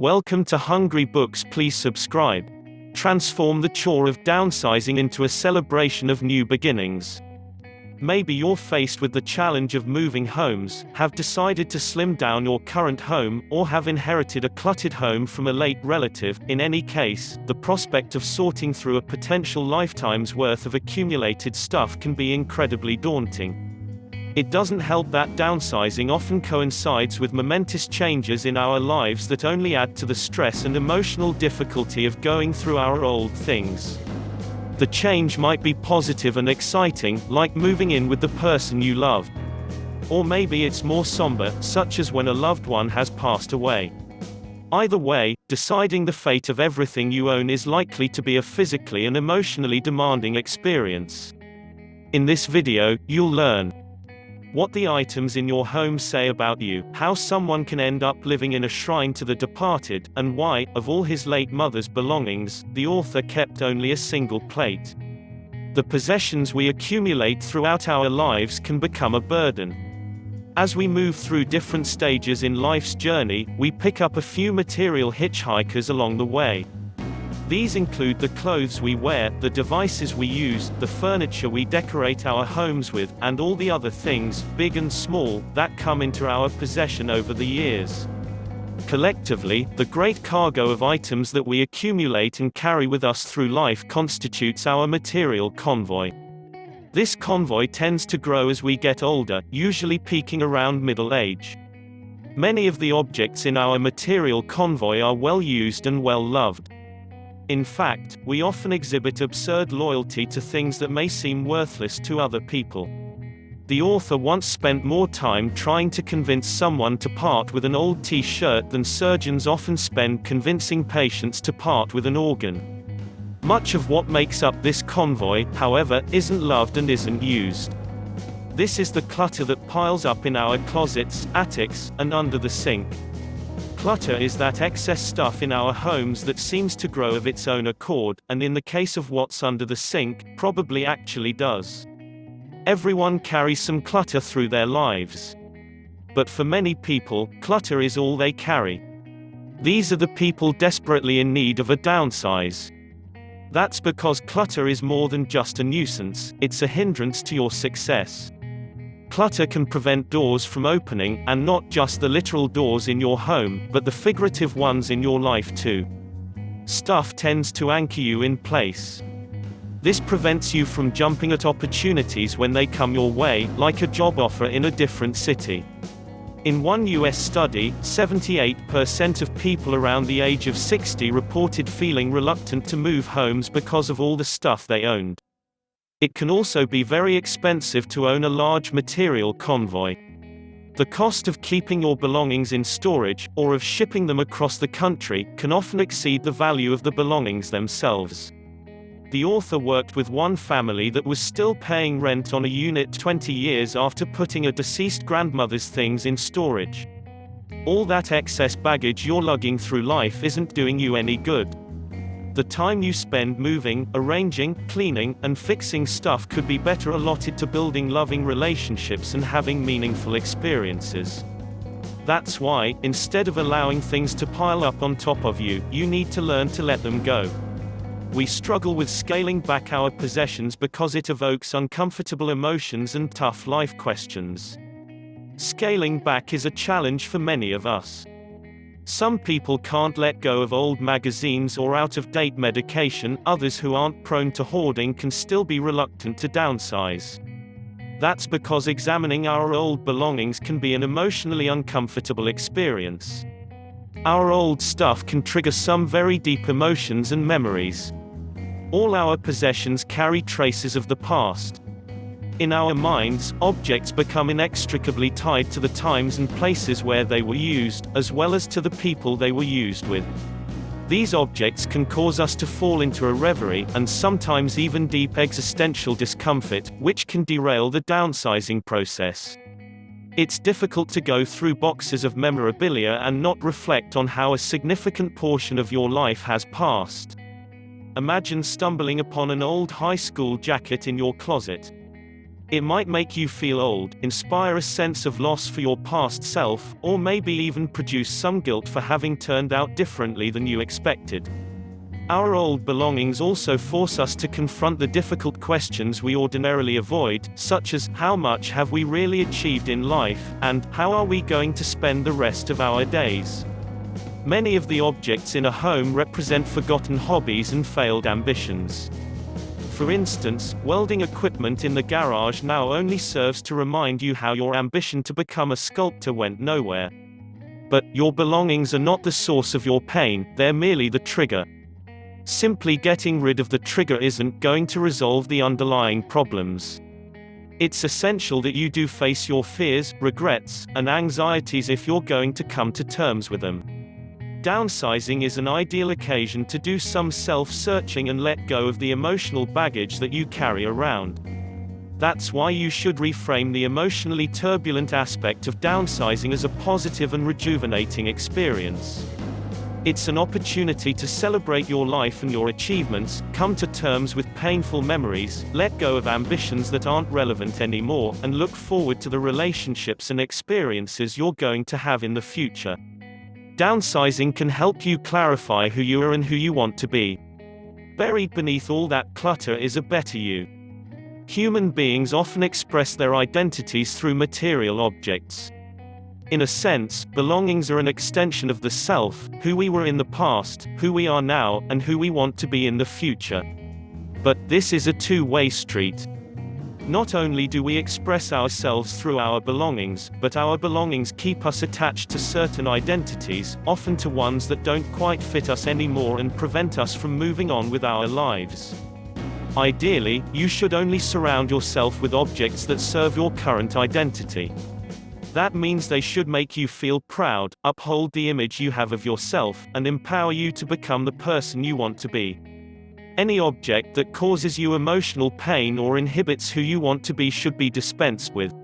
Welcome to Hungry Books. Please subscribe. Transform the chore of downsizing into a celebration of new beginnings. Maybe you're faced with the challenge of moving homes, have decided to slim down your current home, or have inherited a cluttered home from a late relative. In any case, the prospect of sorting through a potential lifetime's worth of accumulated stuff can be incredibly daunting. It doesn't help that downsizing often coincides with momentous changes in our lives that only add to the stress and emotional difficulty of going through our old things. The change might be positive and exciting, like moving in with the person you love. Or maybe it's more somber, such as when a loved one has passed away. Either way, deciding the fate of everything you own is likely to be a physically and emotionally demanding experience. In this video, you'll learn what the items in your home say about you, how someone can end up living in a shrine to the departed, and why, of all his late mother's belongings, the author kept only a single plate. The possessions we accumulate throughout our lives can become a burden. As we move through different stages in life's journey, we pick up a few material hitchhikers along the way. These include the clothes we wear, the devices we use, the furniture we decorate our homes with, and all the other things, big and small, that come into our possession over the years. Collectively, the great cargo of items that we accumulate and carry with us through life constitutes our material convoy. This convoy tends to grow as we get older, usually peaking around middle age. Many of the objects in our material convoy are well used and well loved. In fact, we often exhibit absurd loyalty to things that may seem worthless to other people. The author once spent more time trying to convince someone to part with an old t-shirt than surgeons often spend convincing patients to part with an organ. Much of what makes up this convoy, however, isn't loved and isn't used. This is the clutter that piles up in our closets, attics, and under the sink. Clutter is that excess stuff in our homes that seems to grow of its own accord, and in the case of what's under the sink, probably actually does. Everyone carries some clutter through their lives. But for many people, clutter is all they carry. These are the people desperately in need of a downsize. That's because clutter is more than just a nuisance, it's a hindrance to your success. Clutter can prevent doors from opening, and not just the literal doors in your home, but the figurative ones in your life too. Stuff tends to anchor you in place. This prevents you from jumping at opportunities when they come your way, like a job offer in a different city. In one US study, 78% of people around the age of 60 reported feeling reluctant to move homes because of all the stuff they owned. It can also be very expensive to own a large material convoy. The cost of keeping your belongings in storage, or of shipping them across the country, can often exceed the value of the belongings themselves. The author worked with one family that was still paying rent on a unit 20 years after putting a deceased grandmother's things in storage. All that excess baggage you're lugging through life isn't doing you any good. The time you spend moving, arranging, cleaning, and fixing stuff could be better allotted to building loving relationships and having meaningful experiences. That's why, instead of allowing things to pile up on top of you, you need to learn to let them go. We struggle with scaling back our possessions because it evokes uncomfortable emotions and tough life questions. Scaling back is a challenge for many of us. Some people can't let go of old magazines or out-of-date medication, others who aren't prone to hoarding can still be reluctant to downsize. That's because examining our old belongings can be an emotionally uncomfortable experience. Our old stuff can trigger some very deep emotions and memories. All our possessions carry traces of the past. In our minds, objects become inextricably tied to the times and places where they were used, as well as to the people they were used with. These objects can cause us to fall into a reverie, and sometimes even deep existential discomfort, which can derail the downsizing process. It's difficult to go through boxes of memorabilia and not reflect on how a significant portion of your life has passed. Imagine stumbling upon an old high school jacket in your closet. It might make you feel old, inspire a sense of loss for your past self, or maybe even produce some guilt for having turned out differently than you expected. Our old belongings also force us to confront the difficult questions we ordinarily avoid, such as, how much have we really achieved in life, and, how are we going to spend the rest of our days? Many of the objects in a home represent forgotten hobbies and failed ambitions. For instance, welding equipment in the garage now only serves to remind you how your ambition to become a sculptor went nowhere. But, your belongings are not the source of your pain, they're merely the trigger. Simply getting rid of the trigger isn't going to resolve the underlying problems. It's essential that you do face your fears, regrets, and anxieties if you're going to come to terms with them. Downsizing is an ideal occasion to do some self-searching and let go of the emotional baggage that you carry around. That's why you should reframe the emotionally turbulent aspect of downsizing as a positive and rejuvenating experience. It's an opportunity to celebrate your life and your achievements, come to terms with painful memories, let go of ambitions that aren't relevant anymore, and look forward to the relationships and experiences you're going to have in the future. Downsizing can help you clarify who you are and who you want to be. Buried beneath all that clutter is a better you. Human beings often express their identities through material objects. In a sense, belongings are an extension of the self, who we were in the past, who we are now, and who we want to be in the future. But this is a two-way street. Not only do we express ourselves through our belongings, but our belongings keep us attached to certain identities, often to ones that don't quite fit us anymore and prevent us from moving on with our lives. Ideally, you should only surround yourself with objects that serve your current identity. That means they should make you feel proud, uphold the image you have of yourself, and empower you to become the person you want to be. Any object that causes you emotional pain or inhibits who you want to be should be dispensed with.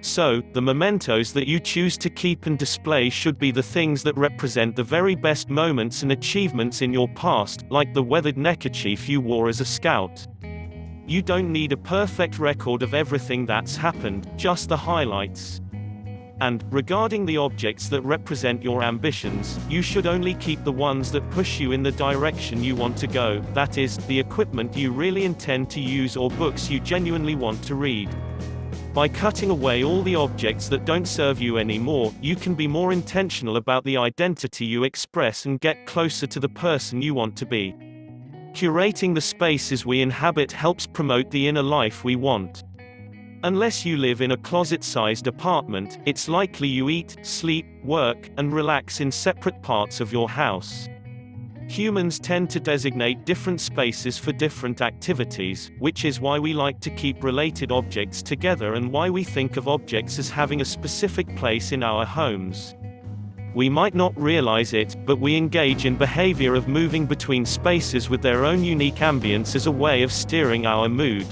So, the mementos that you choose to keep and display should be the things that represent the very best moments and achievements in your past, like the weathered neckerchief you wore as a scout. You don't need a perfect record of everything that's happened, just the highlights. And, regarding the objects that represent your ambitions, you should only keep the ones that push you in the direction you want to go, that is, the equipment you really intend to use or books you genuinely want to read. By cutting away all the objects that don't serve you anymore, you can be more intentional about the identity you express and get closer to the person you want to be. Curating the spaces we inhabit helps promote the inner life we want. Unless you live in a closet-sized apartment, it's likely you eat, sleep, work, and relax in separate parts of your house. Humans tend to designate different spaces for different activities, which is why we like to keep related objects together and why we think of objects as having a specific place in our homes. We might not realize it, but we engage in behavior of moving between spaces with their own unique ambience as a way of steering our mood.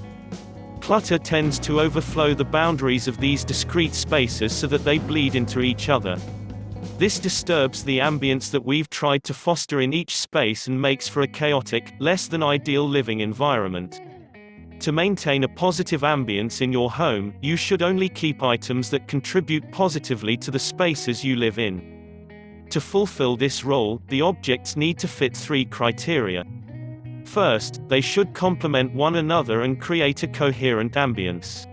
Clutter tends to overflow the boundaries of these discrete spaces so that they bleed into each other. This disturbs the ambience that we've tried to foster in each space and makes for a chaotic, less than ideal living environment. To maintain a positive ambience in your home, you should only keep items that contribute positively to the spaces you live in. To fulfill this role, the objects need to fit 3 criteria. First, they should complement one another and create a coherent ambience.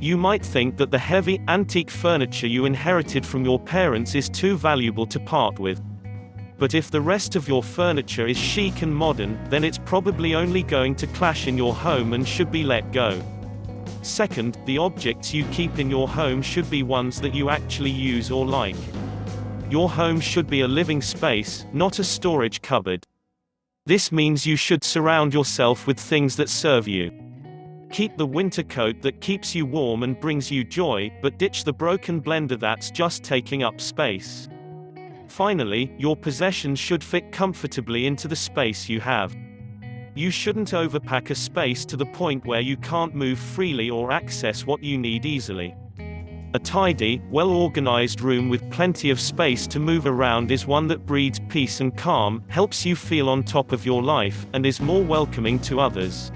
You might think that the heavy, antique furniture you inherited from your parents is too valuable to part with. But if the rest of your furniture is chic and modern, then it's probably only going to clash in your home and should be let go. Second, the objects you keep in your home should be ones that you actually use or like. Your home should be a living space, not a storage cupboard. This means you should surround yourself with things that serve you. Keep the winter coat that keeps you warm and brings you joy, but ditch the broken blender that's just taking up space. Finally, your possessions should fit comfortably into the space you have. You shouldn't overpack a space to the point where you can't move freely or access what you need easily. A tidy, well-organized room with plenty of space to move around is one that breeds peace and calm, helps you feel on top of your life, and is more welcoming to others.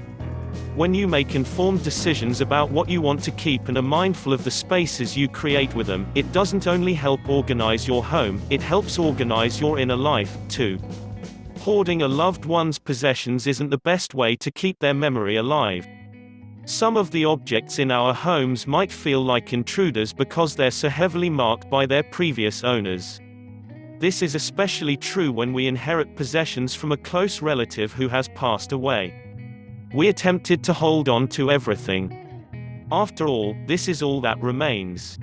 When you make informed decisions about what you want to keep and are mindful of the spaces you create with them, it doesn't only help organize your home, it helps organize your inner life, too. Hoarding a loved one's possessions isn't the best way to keep their memory alive. Some of the objects in our homes might feel like intruders because they're so heavily marked by their previous owners. This is especially true when we inherit possessions from a close relative who has passed away. We're tempted to hold on to everything. After all, this is all that remains.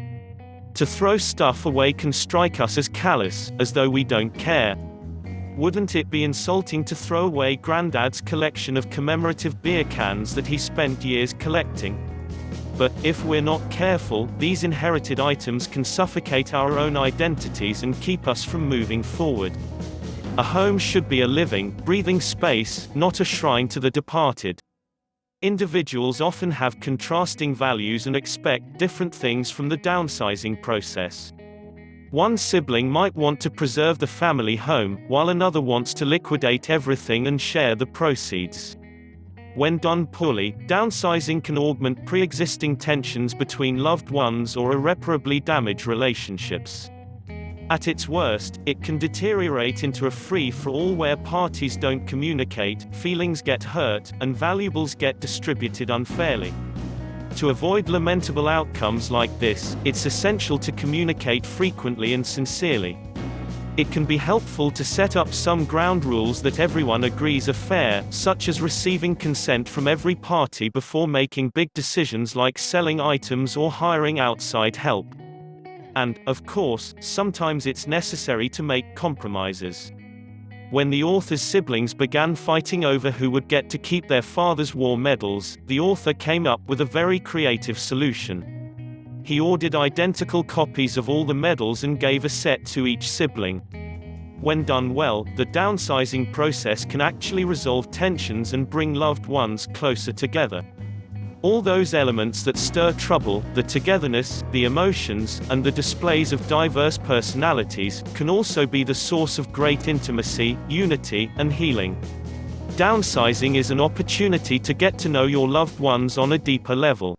To throw stuff away can strike us as callous, as though we don't care. Wouldn't it be insulting to throw away Granddad's collection of commemorative beer cans that he spent years collecting? But, if we're not careful, these inherited items can suffocate our own identities and keep us from moving forward. A home should be a living, breathing space, not a shrine to the departed. Individuals often have contrasting values and expect different things from the downsizing process. One sibling might want to preserve the family home, while another wants to liquidate everything and share the proceeds. When done poorly, downsizing can augment pre-existing tensions between loved ones or irreparably damage relationships. At its worst, it can deteriorate into a free-for-all where parties don't communicate, feelings get hurt, and valuables get distributed unfairly. To avoid lamentable outcomes like this, it's essential to communicate frequently and sincerely. It can be helpful to set up some ground rules that everyone agrees are fair, such as receiving consent from every party before making big decisions like selling items or hiring outside help. And, of course, sometimes it's necessary to make compromises. When the author's siblings began fighting over who would get to keep their father's war medals, the author came up with a very creative solution. He ordered identical copies of all the medals and gave a set to each sibling. When done well, the downsizing process can actually resolve tensions and bring loved ones closer together. All those elements that stir trouble, the togetherness, the emotions, and the displays of diverse personalities, can also be the source of great intimacy, unity, and healing. Downsizing is an opportunity to get to know your loved ones on a deeper level.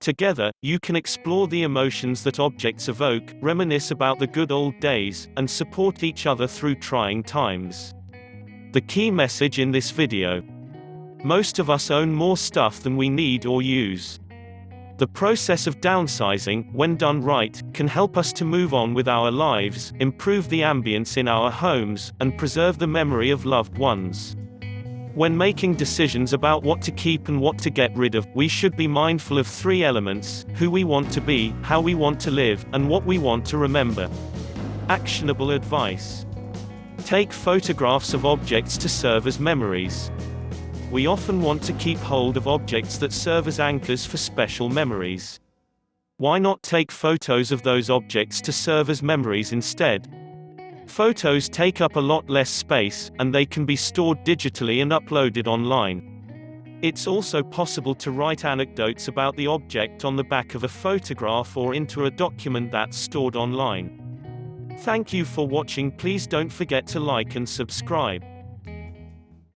Together, you can explore the emotions that objects evoke, reminisce about the good old days, and support each other through trying times. The key message in this video: most of us own more stuff than we need or use. The process of downsizing, when done right, can help us to move on with our lives, improve the ambience in our homes, and preserve the memory of loved ones. When making decisions about what to keep and what to get rid of, we should be mindful of three elements: who we want to be, how we want to live, and what we want to remember. Actionable advice. Take photographs of objects to serve as memories. We often want to keep hold of objects that serve as anchors for special memories. Why not take photos of those objects to serve as memories instead? Photos take up a lot less space, and they can be stored digitally and uploaded online. It's also possible to write anecdotes about the object on the back of a photograph or into a document that's stored online. Thank you for watching. Please don't forget to like and subscribe.